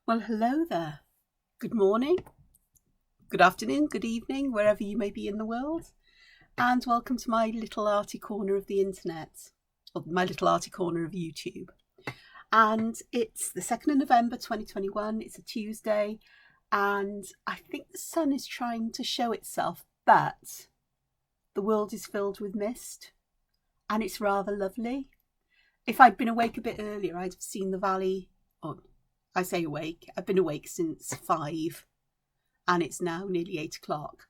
Well, hello there. Good morning, good afternoon, good evening, wherever you may be in the world. And welcome to my little arty corner of the internet, or my little arty corner of YouTube. And it's the 2nd of November 2021. It's a Tuesday. And I think the sun is trying to show itself, but the world is filled with mist. And it's rather lovely. If I'd been awake a bit earlier, I'd have seen the valley. Oh, I say awake. I've been awake since 5 and it's now nearly 8 o'clock.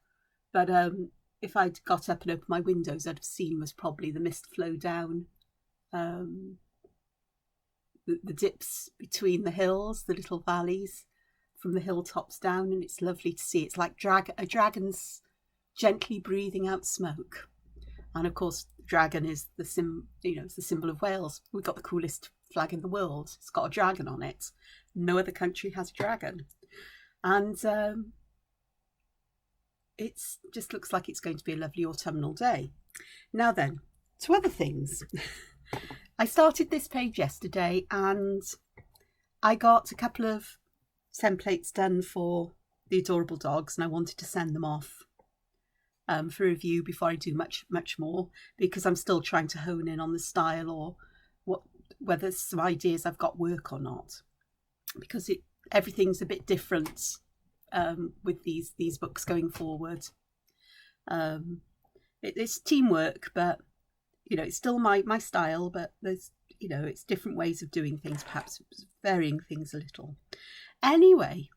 But if I'd got up and opened my windows, I'd have seen was probably the mist flow down the dips between the hills, the little valleys from the hilltops down. And it's lovely to see. It's like a dragon's gently breathing out smoke. And of course, the dragon is it's the symbol of Wales. We've got the coolest flag in the world. It's got a dragon on it. No other country has a dragon. And it just looks like it's going to be a lovely autumnal day. Now then, to other things. I started this page yesterday and I got a couple of templates done for the adorable dogs, and I wanted to send them off for review before I do much more, because I'm still trying to hone in on the style or whether some ideas I've got work or not, because everything's a bit different with these books going forward. It's teamwork, but it's still my style, but there's it's different ways of doing things, perhaps varying things a little. Anyway,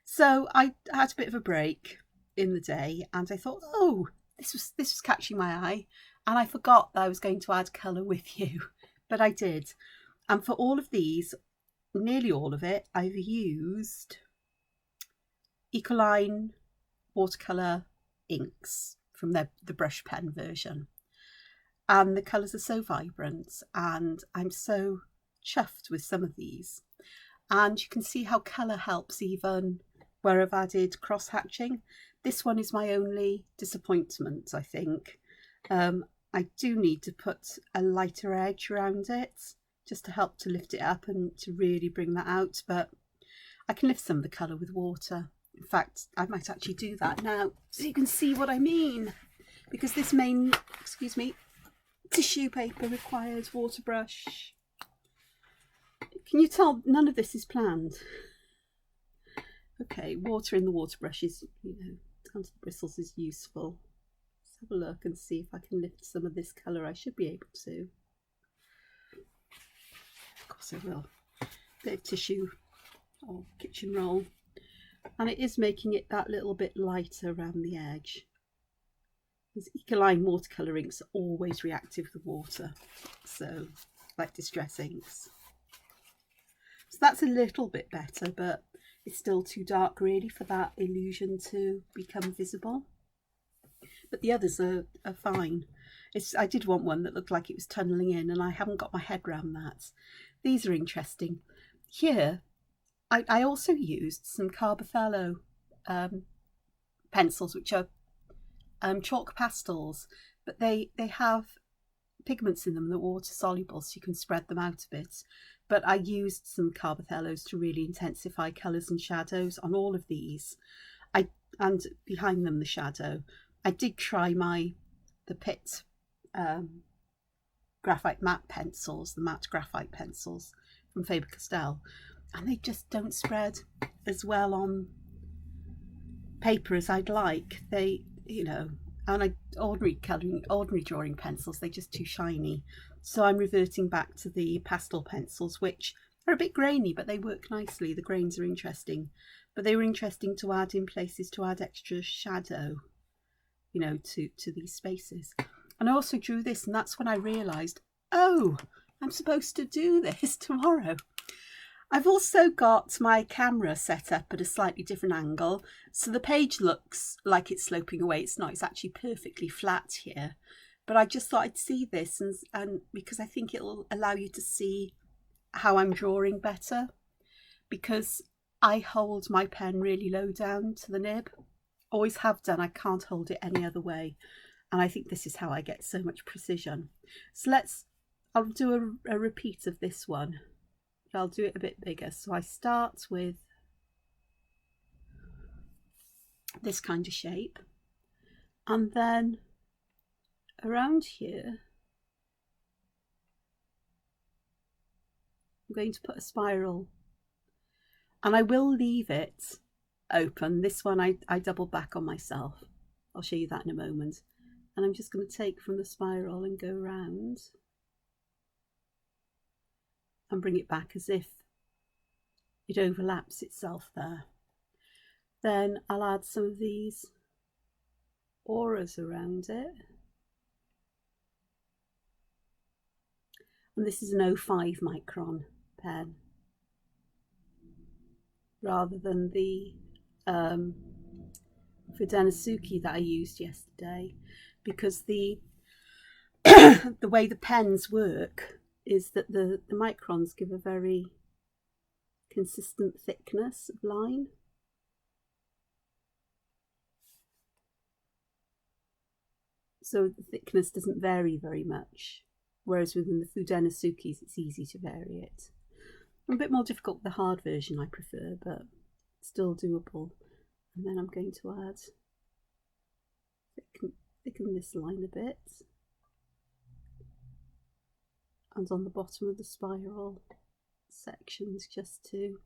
so I had a bit of a break in the day and I thought, oh, this was catching my eye, and I forgot that I was going to add colour with you, but I did. And for all of these, nearly all of it, I've used Ecoline watercolour inks from the brush pen version, and the colours are so vibrant and I'm so chuffed with some of these. And you can see how colour helps even where I've added cross hatching. This one is my only disappointment, I think. I do need to put a lighter edge around it just to help to lift it up and to really bring that out, but I can lift some of the colour with water. In fact, I might actually do that now so you can see what I mean, because this main, tissue paper requires water brush. Can you tell none of this is planned? Okay, water in the water brush is, down to the bristles is useful. Let's have a look and see if I can lift some of this colour. I should be able to. Of course I will. Bit of tissue or kitchen roll. And it is making it that little bit lighter around the edge. These Ecoline watercolour inks are always reactive with water, so like distress inks. So that's a little bit better, but it's still too dark really for that illusion to become visible. But the others are fine. I did want one that looked like it was tunnelling in, and I haven't got my head around that. These are interesting. Here, I also used some Carbothello pencils, which are chalk pastels, but they have pigments in them that are water soluble, so you can spread them out a bit. But I used some Carbothellos to really intensify colours and shadows on all of these. And behind them the shadow. I did try the Pitt graphite matte pencils, the matte graphite pencils from Faber-Castell, and they just don't spread as well on paper as I'd like. They, and ordinary drawing pencils, they're just too shiny. So I'm reverting back to the pastel pencils, which are a bit grainy, but they work nicely. The grains are interesting, but they were interesting to add in places to add extra shadow, to these spaces. And I also drew this, and that's when I realised, oh, I'm supposed to do this tomorrow. I've also got my camera set up at a slightly different angle, so the page looks like it's sloping away. It's not, it's actually perfectly flat here. But I just thought I'd see this, and because I think it'll allow you to see how I'm drawing better, because I hold my pen really low down to the nib. Always have done. I can't hold it any other way. And I think this is how I get so much precision. So I'll do a repeat of this one but I'll do it a bit bigger. So I start with this kind of shape, and then around here I'm going to put a spiral, and I will leave it open. This one I double back on myself. I'll show you that in a moment. And I'm just going to take from the spiral and go round and bring it back as if it overlaps itself there. Then I'll add some of these auras around it. And this is an 05 micron pen rather than the Fudenasuki that I used yesterday, because the the way the pens work is that the microns give a very consistent thickness of line. So the thickness doesn't vary very much, whereas within the Fudenasukis it's easy to vary it. A bit more difficult with the hard version I prefer, but still doable. And then I'm going to add, thicken this line a bit. And on the bottom of the spiral sections, just to...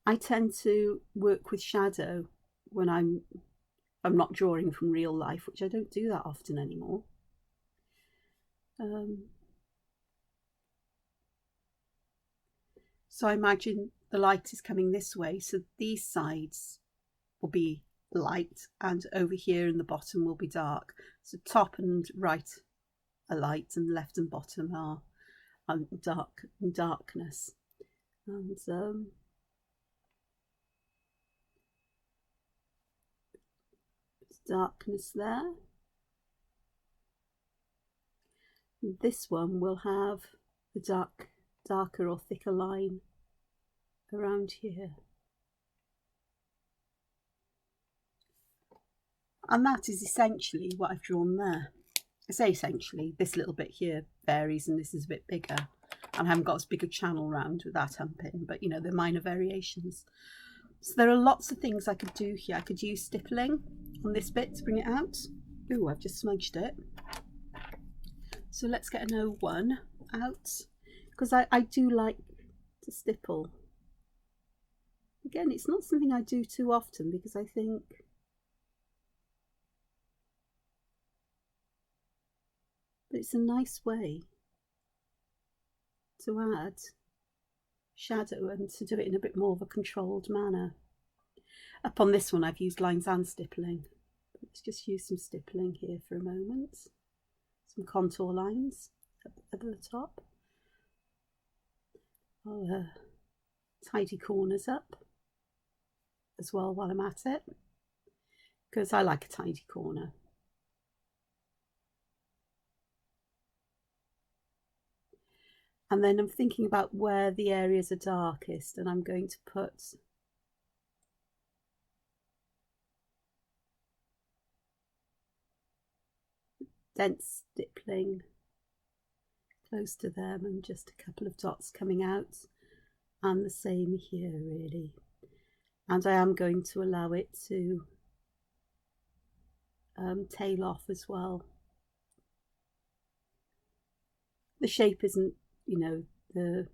I tend to work with shadow when I'm not drawing from real life, which I don't do that often anymore. So I imagine the light is coming this way, so these sides will be light, and over here in the bottom will be dark. So top and right are light, and left and bottom are darkness. And darkness there. And this one will have the darker or thicker line around here. And that is essentially what I've drawn there. I say essentially, this little bit here varies and this is a bit bigger, and I haven't got as big a channel round with that hump in, but you know, they're minor variations. So there are lots of things I could do here. I could use stippling on this bit to bring it out. Ooh, I've just smudged it. So let's get an 01 out, because I do like to stipple. Again, it's not something I do too often, because I think but it's a nice way to add shadow and to do it in a bit more of a controlled manner. Up on this one I've used lines and stippling. Let's just use some stippling here for a moment. Some contour lines at the top. I'll tidy corners up as well while I'm at it, because I like a tidy corner. And then I'm thinking about where the areas are darkest, and I'm going to put dense stippling close to them and just a couple of dots coming out, and the same here really. And I am going to allow it to tail off as well. The shape isn't, you know, the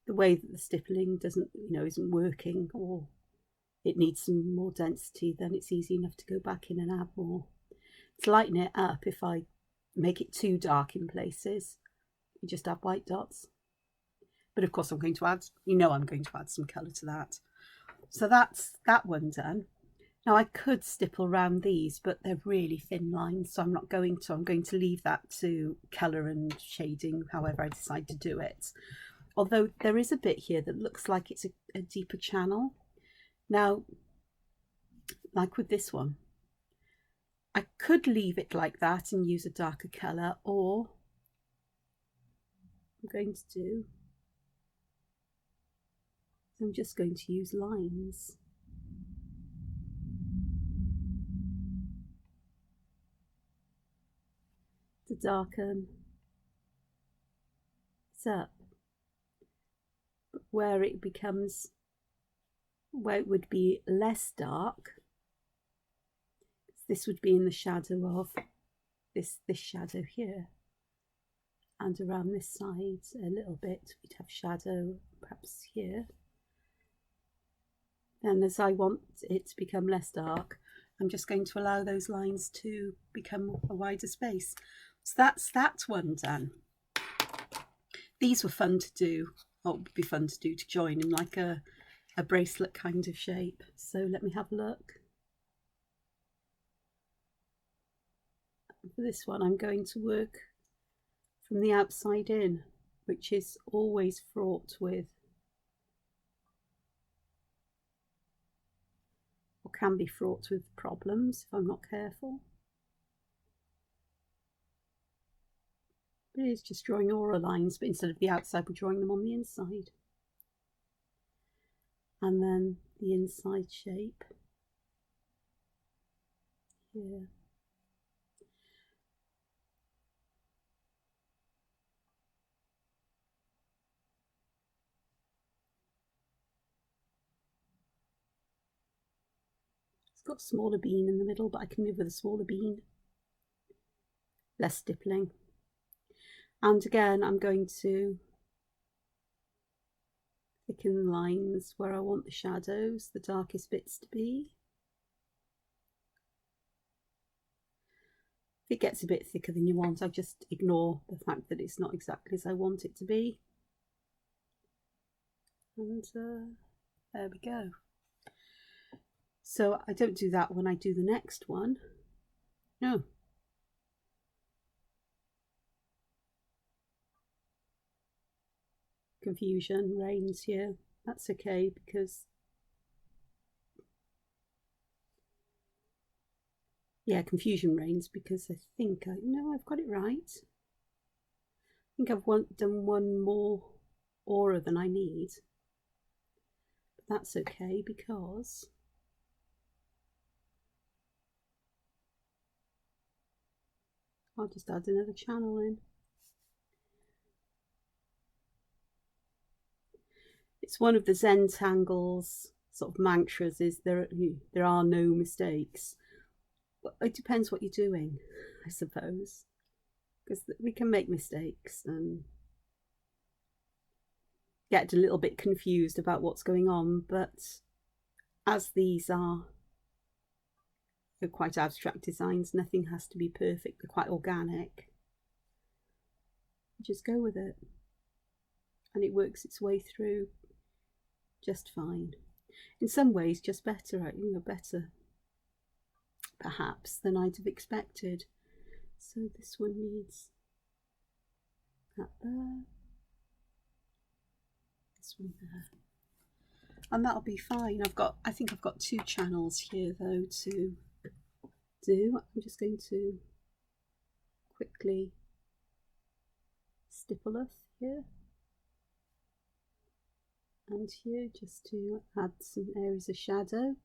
way that the stippling doesn't, you know, isn't working, or it needs some more density, then it's easy enough to go back in and add more. To lighten it up, if I make it too dark in places, you just add white dots. But of course I'm going to add, you know, I'm going to add some colour to that. So that's that one done. Now I could stipple around these, but they're really thin lines, so I'm not going to. I'm going to leave that to colour and shading, however I decide to do it. Although there is a bit here that looks like it's a deeper channel. Now, like with this one, I could leave it like that and use a darker colour, or I'm just going to use lines. To darken up. But where it becomes, where it would be less dark, this would be in the shadow of this shadow here, and around this side a little bit we'd have shadow perhaps here. And as I want it to become less dark, I'm just going to allow those lines to become a wider space. So that's that one done. These were fun to do, or would be fun to do, to join in like a bracelet kind of shape. So let me have a look. For this one, I'm going to work from the outside in, which is always fraught with, or can be fraught with, problems if I'm not careful. But it is just drawing aura lines, but instead of the outside, we're drawing them on the inside. And then the inside shape here. It's got a smaller bean in the middle, but I can live with a smaller bean. Less stippling. And again, I'm going to thicken the lines where I want the shadows, the darkest bits to be. If it gets a bit thicker than you want, I just ignore the fact that it's not exactly as I want it to be. And there we go. So I don't do that when I do the next one. No. Confusion reigns here. That's okay, because confusion reigns because I think I've got it right. I think I've done one more aura than I need, but that's okay because I'll just add another channel in. It's one of the Zentangle's sort of mantras, is there are no mistakes. Well, it depends what you're doing, I suppose, because we can make mistakes and get a little bit confused about what's going on, but as these are quite abstract designs, nothing has to be perfect. They're quite organic. Just go with it, and it works its way through just fine. In some ways, just better, better perhaps than I'd have expected. So this one needs that there, this one there, and that'll be fine. I think I've got two channels here though to do. I'm just going to quickly stipple here and here, just to add some areas of shadow.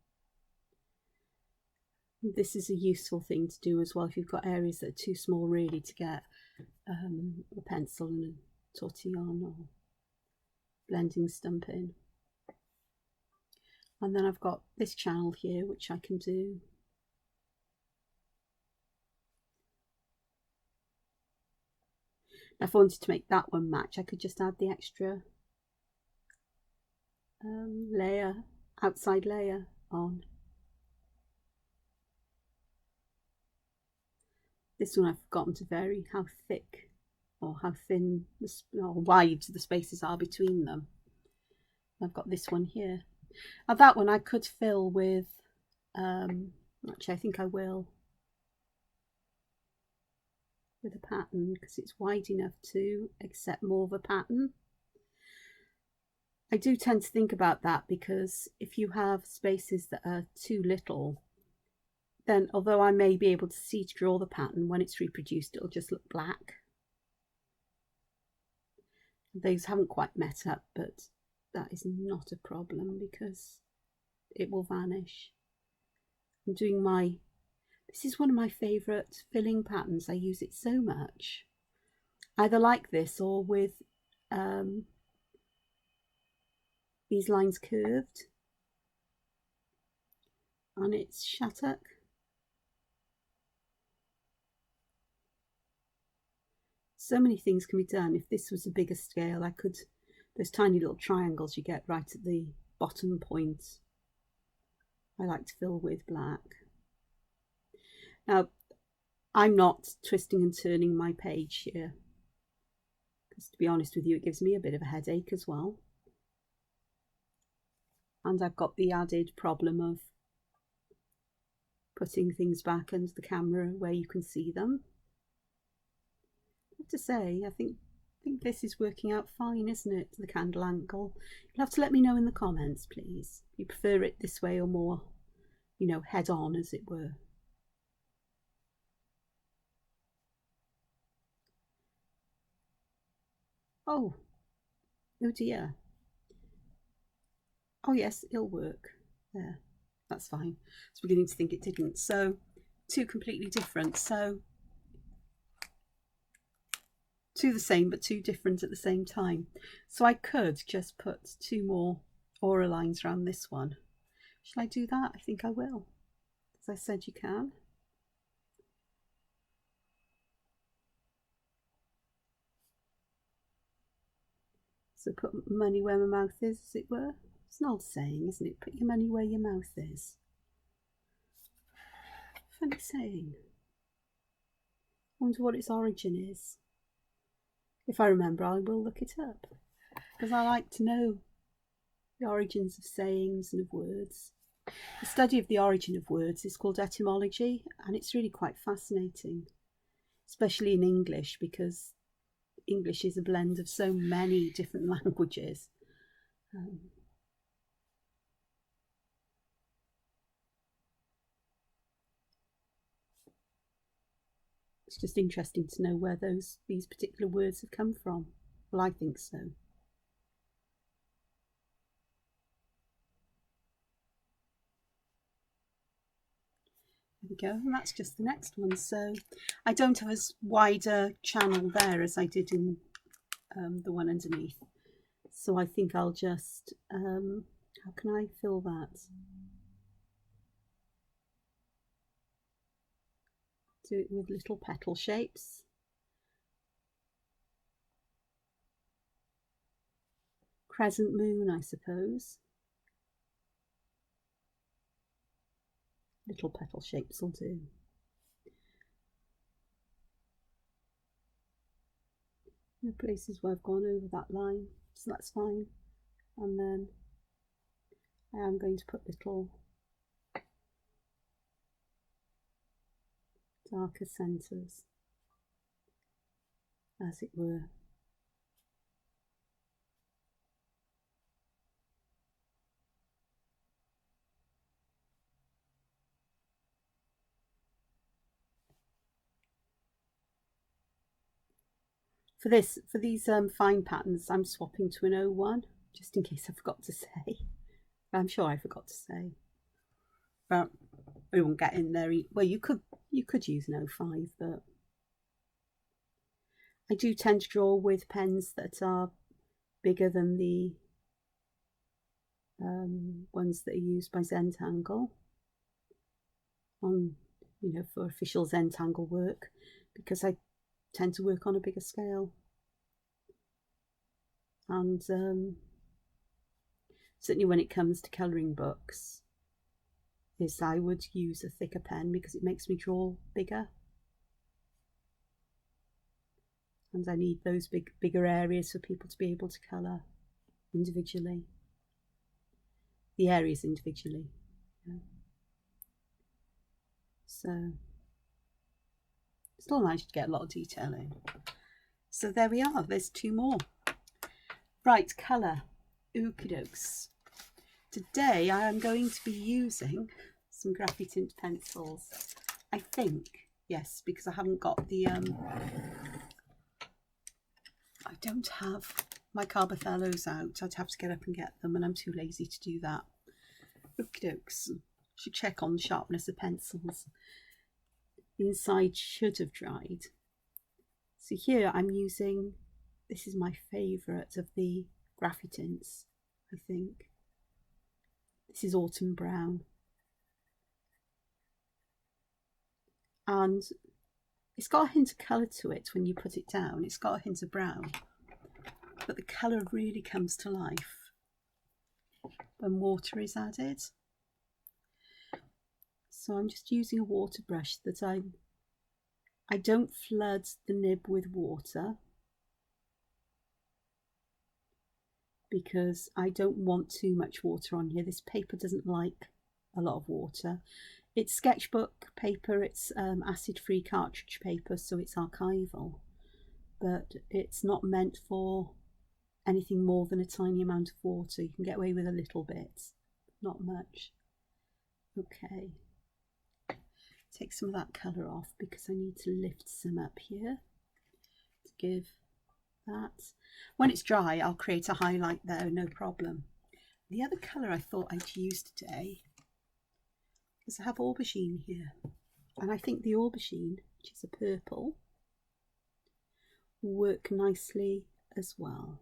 This is a useful thing to do as well if you've got areas that are too small really to get a pencil and a tortillon or blending stump in. And then I've got this channel here which I can do if I wanted to make that one match. I could just add the extra outside layer on. This one I've forgotten to vary how thick or how thin or wide the spaces are between them. I've got this one here. Now that one I could fill with, actually I think I will, with a pattern, because it's wide enough to accept more of a pattern. I do tend to think about that, because if you have spaces that are too little, then although I may be able to see to draw the pattern, when it's reproduced it'll just look black. Those haven't quite met up, but that is not a problem because it will vanish. I'm doing this is one of my favourite filling patterns. I use it so much, either like this or with these lines curved, and it's shattuck. So many things can be done. If this was a bigger scale, I could, those tiny little triangles you get right at the bottom point, I like to fill with black. Now, I'm not twisting and turning my page here, because to be honest with you, it gives me a bit of a headache as well. And I've got the added problem of putting things back under the camera where you can see them. I have to say, I think this is working out fine, isn't it, the candle angle? You'll have to let me know in the comments, please. You prefer it this way or more, you know, head on, as it were. Oh dear. Oh yes, it'll work. There, that's fine. I was beginning to think it didn't. So, two completely different. So, two the same, but two different at the same time. So I could just put two more aura lines around this one. Shall I do that? I think I will. As I said, you can. So put money where my mouth is, as it were. It's an old saying, isn't it? Put your money where your mouth is. Funny saying. I wonder what its origin is. If I remember, I will look it up, because I like to know the origins of sayings and of words. The study of the origin of words is called etymology, and it's really quite fascinating, especially in English, because English is a blend of so many different languages. It's just interesting to know where these particular words have come from. Well, I think so. There we go, and that's just the next one. So I don't have as wide a channel there as I did in the one underneath. So I think I'll just, how can I fill that? Do it with little petal shapes. Crescent moon, I suppose. Little petal shapes will do. There are places where I've gone over that line, so that's fine. And then I am going to put little darker centres, as it were. For these fine patterns, I'm swapping to an 01, just in case I forgot to say. I'm sure I forgot to say, but we won't get in there. Well, you could use an 05, but I do tend to draw with pens that are bigger than the ones that are used by Zentangle on, you know, for official Zentangle work, because I tend to work on a bigger scale. And certainly when it comes to colouring books, I would use a thicker pen because it makes me draw bigger. And I need those bigger areas for people to be able to colour individually. The areas individually. Yeah. So still managed to get a lot of detail in. So there we are, there's two more. Right, colour. Okie dokes. Today I am going to be using some Graffiti Pencils. I think, yes, because I haven't got the, I don't have my Carbothellos out. I'd have to get up and get them, and I'm too lazy to do that. Okie dokes. Should check on the sharpness of pencils. The inside should have dried. So here I'm using This is my favourite of the Graffitints, I think. This is Autumn Brown. And it's got a hint of colour to it when you put it down. It's got a hint of brown. But the colour really comes to life when water is added. So I'm just using a water brush that I don't flood the nib with water, because I don't want too much water on here. This paper doesn't like a lot of water. It's sketchbook paper, it's acid-free cartridge paper, so it's archival, but it's not meant for anything more than a tiny amount of water. You can get away with a little bit, not much. Okay, take some of that colour off because I need to lift some up here to give that. When it's dry, I'll create a highlight there, no problem. The other colour I thought I'd use today is I have Aubergine here, and I think the Aubergine, which is a purple, will work nicely as well.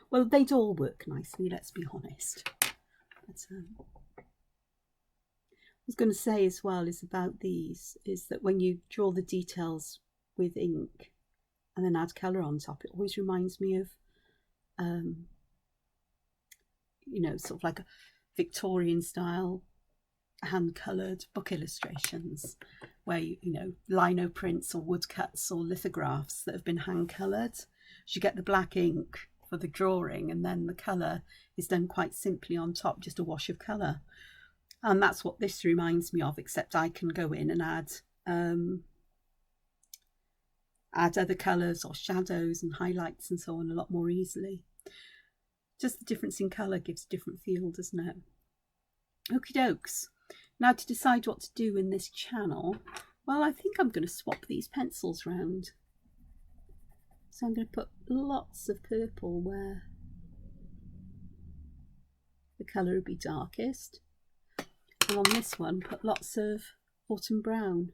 Well, they'd all work nicely, let's be honest. But, I was going to say as well is about these is that when you draw the details with ink and then add colour on top, it always reminds me of, you know, sort of like a Victorian style hand-coloured book illustrations where you know, lino prints or woodcuts or lithographs that have been hand-coloured. So you get the black ink for the drawing and then the colour is done quite simply on top, just a wash of colour. And that's what this reminds me of, except I can go in and add other colours or shadows and highlights and so on a lot more easily. Just the difference in colour gives a different feel, doesn't it? Okie dokes. Now to decide what to do in this channel, well, I think I'm going to swap these pencils round. So I'm going to put lots of purple where the colour would be darkest. And on this one, put lots of autumn brown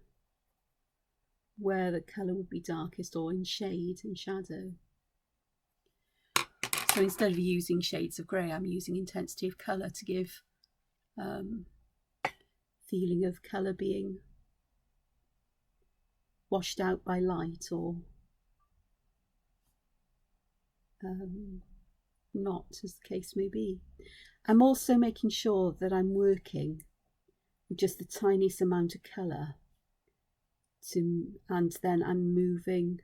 where the colour would be darkest, or in shade and shadow. So instead of using shades of grey, I'm using intensity of colour to give feeling of colour being washed out by light or not, as the case may be. I'm also making sure that I'm working with just the tiniest amount of colour, and then I'm moving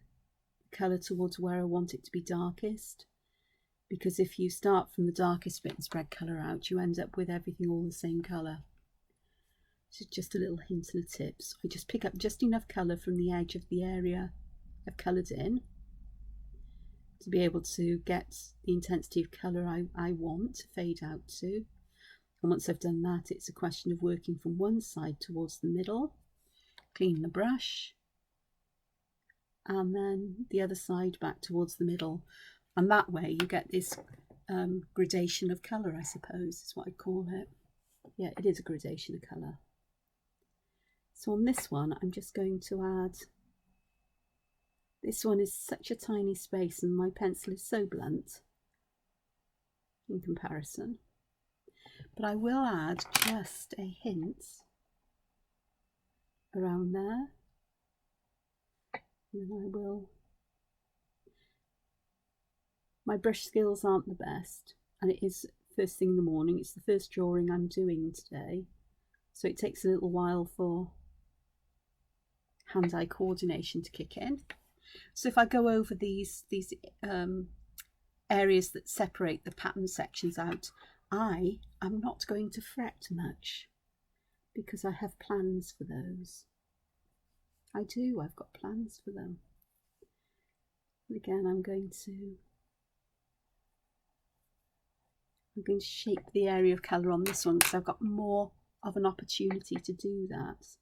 colour towards where I want it to be darkest, because if you start from the darkest bit and spread colour out, you end up with everything all the same colour. So just a little hint and a tip. So I just pick up just enough colour from the edge of the area I've coloured in to be able to get the intensity of colour I want to fade out to. And once I've done that, it's a question of working from one side towards the middle, clean the brush, and then the other side back towards the middle. And that way you get this gradation of colour, I suppose is what I call it. Yeah, it is a gradation of colour. So on this one, I'm just going to add, this one is such a tiny space and my pencil is so blunt in comparison, but I will add just a hint around there, and then I will, my brush skills aren't the best, and it is first thing in the morning, it's the first drawing I'm doing today, so it takes a little while for hand-eye coordination to kick in. So if I go over these areas that separate the pattern sections out, I am not going to fret much because I have plans for those. I do, I've got plans for them. And again, I'm going to shape the area of colour on this one because I've got more of an opportunity to do that.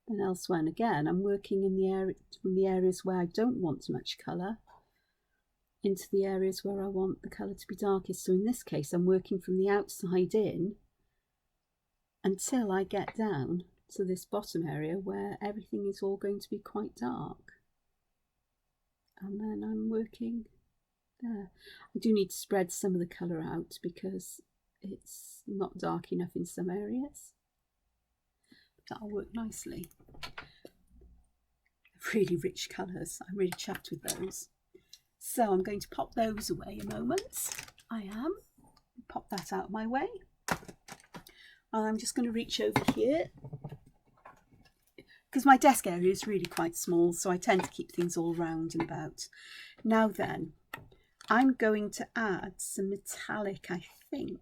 And elsewhere, and again, I'm working in the area, from the areas where I don't want much colour into the areas where I want the colour to be darkest. So in this case, I'm working from the outside in until I get down to this bottom area where everything is all going to be quite dark. And then I'm working there. I do need to spread some of the colour out because it's not dark enough in some areas. That'll work nicely. Really rich colours. I'm really chuffed with those. So I'm going to pop those away a moment. I am. Pop that out of my way. And I'm just going to reach over here, because my desk area is really quite small, so I tend to keep things all round and about. Now then, I'm going to add some metallic, I think.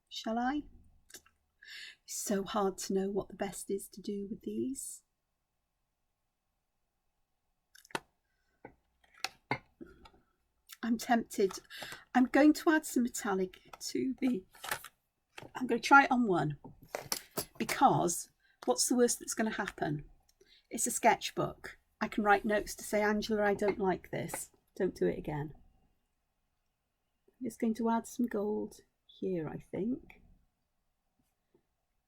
Shall I? It's so hard to know what the best is to do with these. I'm tempted. I'm going to add some metallic to the... I'm going to try it on one, because what's the worst that's going to happen? It's a sketchbook. I can write notes to say, Angela, I don't like this. Don't do it again. I'm just going to add some gold here, I think.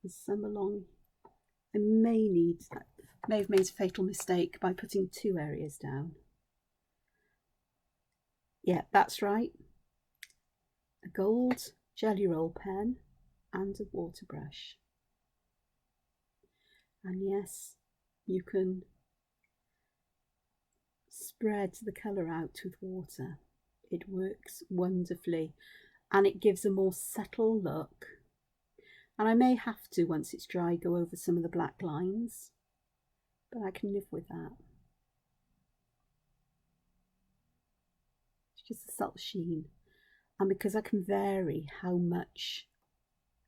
And some along. I may have made a fatal mistake by putting 2 areas down. Yeah, that's right. A gold jelly roll pen and a water brush. And yes, you can spread the colour out with water. It works wonderfully and it gives a more subtle look. And I may have to, once it's dry, go over some of the black lines, but I can live with that. It's just a subtle sheen. And because I can vary how much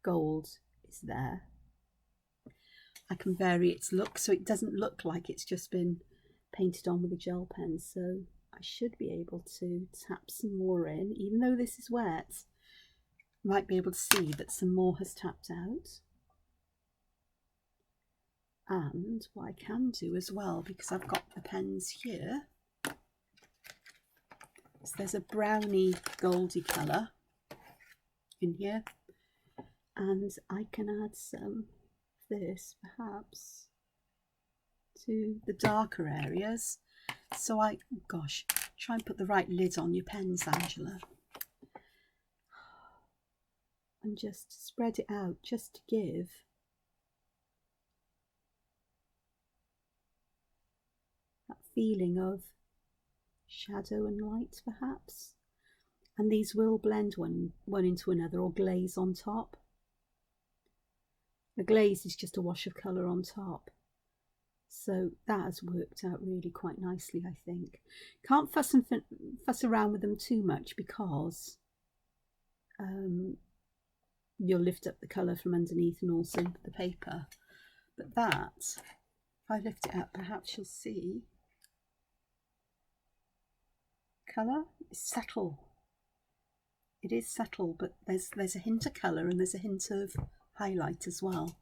gold is there, I can vary its look so it doesn't look like it's just been painted on with a gel pen. So I should be able to tap some more in, even though this is wet. You might be able to see that some more has tapped out. And what I can do as well, because I've got the pens here, is there's a browny goldy colour in here, and I can add some of this perhaps to the darker areas. So I, oh gosh, try and put the right lid on your pens, Angela. And just spread it out, just to give that feeling of shadow and light perhaps. And these will blend one into another or glaze on top. The glaze is just a wash of colour on top. So that has worked out really quite nicely, I think. Can't fuss around with them too much, because you'll lift up the colour from underneath and also the paper. But that, if I lift it up, perhaps you'll see colour is subtle. It is subtle, but there's a hint of colour and there's a hint of highlight as well.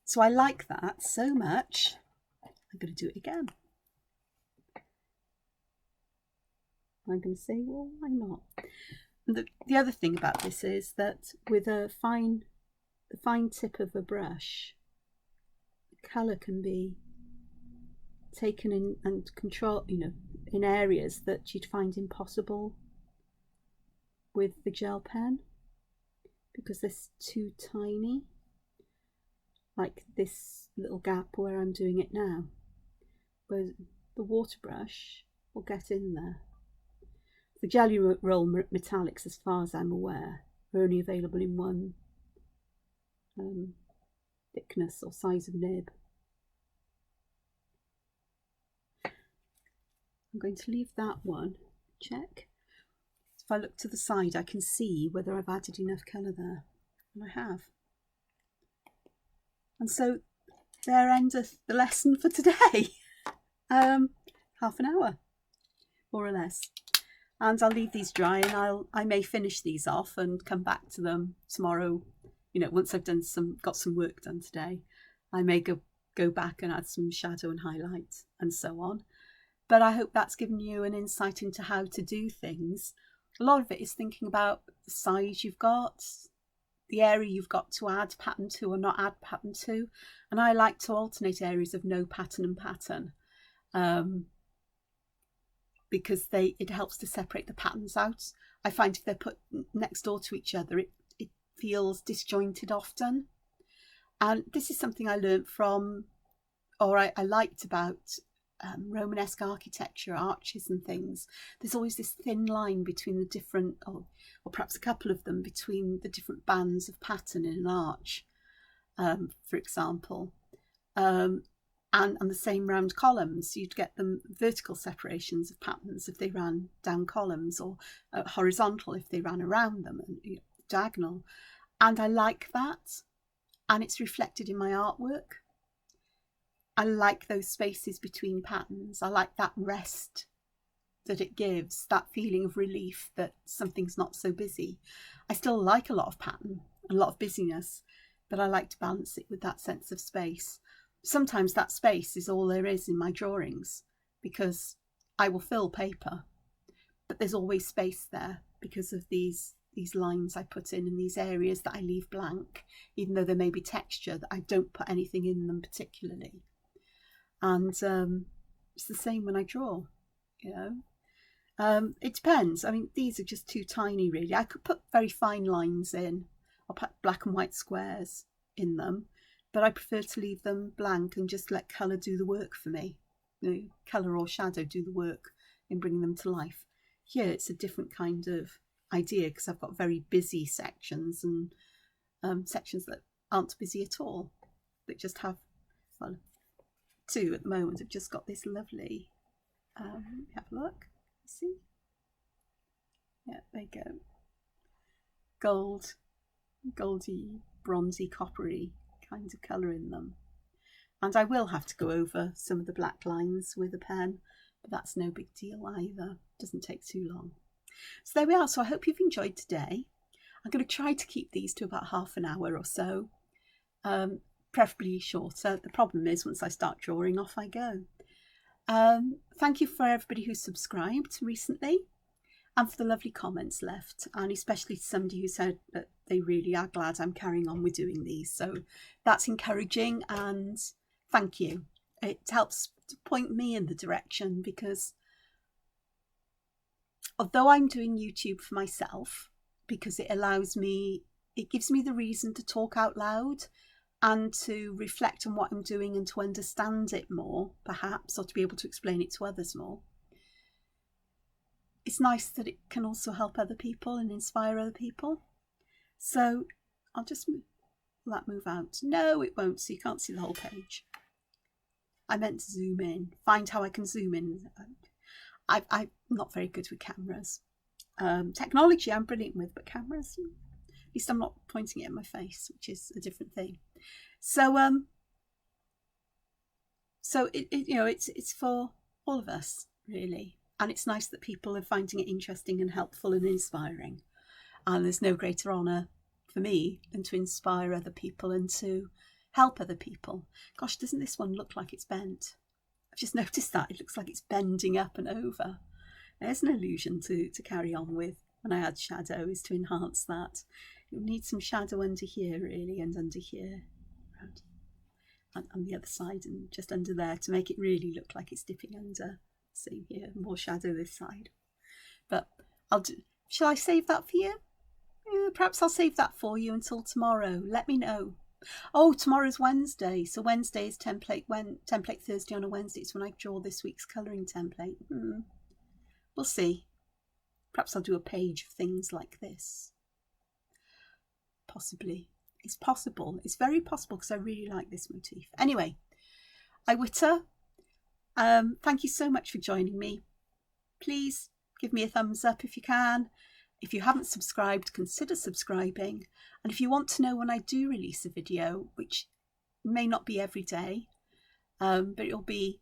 So I like that so much. I'm going to do it again. I'm going to say, well, why not? The other thing about this is that with the fine tip of a brush, the colour can be taken in and control, in areas that you'd find impossible with the gel pen, because they're too tiny, like this little gap where I'm doing it now, where the water brush will get in there. The jelly roll metallics, as far as I'm aware, are only available in one thickness or size of nib. I'm going to leave that one, check. If I look to the side, I can see whether I've added enough colour there, and I have. And so there endeth the lesson for today. Half an hour, more or less. And I'll leave these dry, and I may finish these off and come back to them tomorrow. Once I've got some work done today, I may go back and add some shadow and highlight and so on. But I hope that's given you an insight into how to do things. A lot of it is thinking about the size you've got, the area you've got to add pattern to or not add pattern to. And I like to alternate areas of no pattern and pattern, because it helps to separate the patterns out. I find if they're put next door to each other, it feels disjointed often. And this is something I learned from, or I liked about Romanesque architecture, arches and things. There's always this thin line between the different, or perhaps a couple of them, between the different bands of pattern in an arch, for example. And the same round columns, you'd get them vertical separations of patterns if they ran down columns, or horizontal if they ran around them, and diagonal. And I like that, and it's reflected in my artwork. I like those spaces between patterns. I like that rest that it gives, that feeling of relief that something's not so busy. I still like a lot of pattern, a lot of busyness, but I like to balance it with that sense of space. Sometimes that space is all there is in my drawings, because I will fill paper, but there's always space there because of these lines I put in and these areas that I leave blank, even though there may be texture, that I don't put anything in them particularly. And it's the same when I draw, it depends. I mean, these are just too tiny, really. I could put very fine lines in, or put black and white squares in them, but I prefer to leave them blank and just let colour do the work for me. Colour or shadow do the work in bringing them to life. Here it's a different kind of idea, because I've got very busy sections and sections that aren't busy at all, that just have, well, two at the moment have just got this lovely, have a look, see, yeah, there you go, goldy, bronzy, coppery kind of colour in them. And I will have to go over some of the black lines with a pen, but that's no big deal either, doesn't take too long. So there we are. So I hope you've enjoyed today. I'm going to try to keep these to about half an hour or so, preferably shorter. The problem is, once I start drawing, off I go. Thank you for everybody who subscribed recently, and for the lovely comments left, and especially to somebody who said that they really are glad I'm carrying on with doing these. So that's encouraging, and thank you. It helps to point me in the direction, because although I'm doing YouTube for myself, because it gives me the reason to talk out loud and to reflect on what I'm doing and to understand it more, perhaps, or to be able to explain it to others more. It's nice that it can also help other people and inspire other people. So I'll just move out. No, it won't, so you can't see the whole page. I meant to zoom in, find how I can zoom in. I'm not very good with cameras. Technology I'm brilliant with, but cameras, at least I'm not pointing it at my face, which is a different thing. So it's for all of us, really, and it's nice that people are finding it interesting and helpful and inspiring. And there's no greater honour for me than to inspire other people and to help other people. Gosh, doesn't this one look like it's bent? I've just noticed that it looks like it's bending up and over. There's an illusion to carry on with when I add shadow, is to enhance that. You'll need some shadow under here, really, and under here, and on the other side, and just under there, to make it really look like it's dipping under. Same here, more shadow this side. But shall I save that for you? Perhaps I'll save that for you until tomorrow. Let me know. Oh, tomorrow's Wednesday, so Wednesday is template Thursday on a Wednesday. It's when I draw this week's colouring template. We'll see. Perhaps I'll do a page of things like this. Possibly. It's possible. It's very possible, because I really like this motif. Anyway, Artwyrd, thank you so much for joining me. Please give me a thumbs up if you can. If you haven't subscribed, consider subscribing. And if you want to know when I do release a video, which may not be every day, but it'll be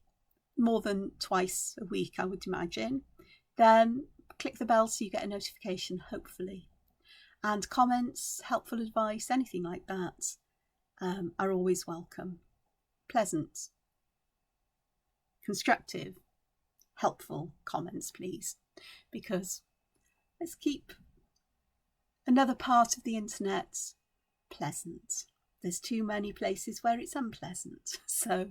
more than twice a week, I would imagine, then click the bell so you get a notification, hopefully. And comments, helpful advice, anything like that are always welcome. Pleasant, constructive, helpful comments, please, because let's keep another part of the internet pleasant. There's too many places where it's unpleasant. So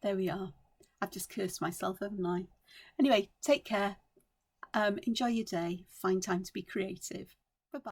there we are. I've just cursed myself, haven't I? Anyway, take care. Enjoy your day. Find time to be creative. Bye-bye.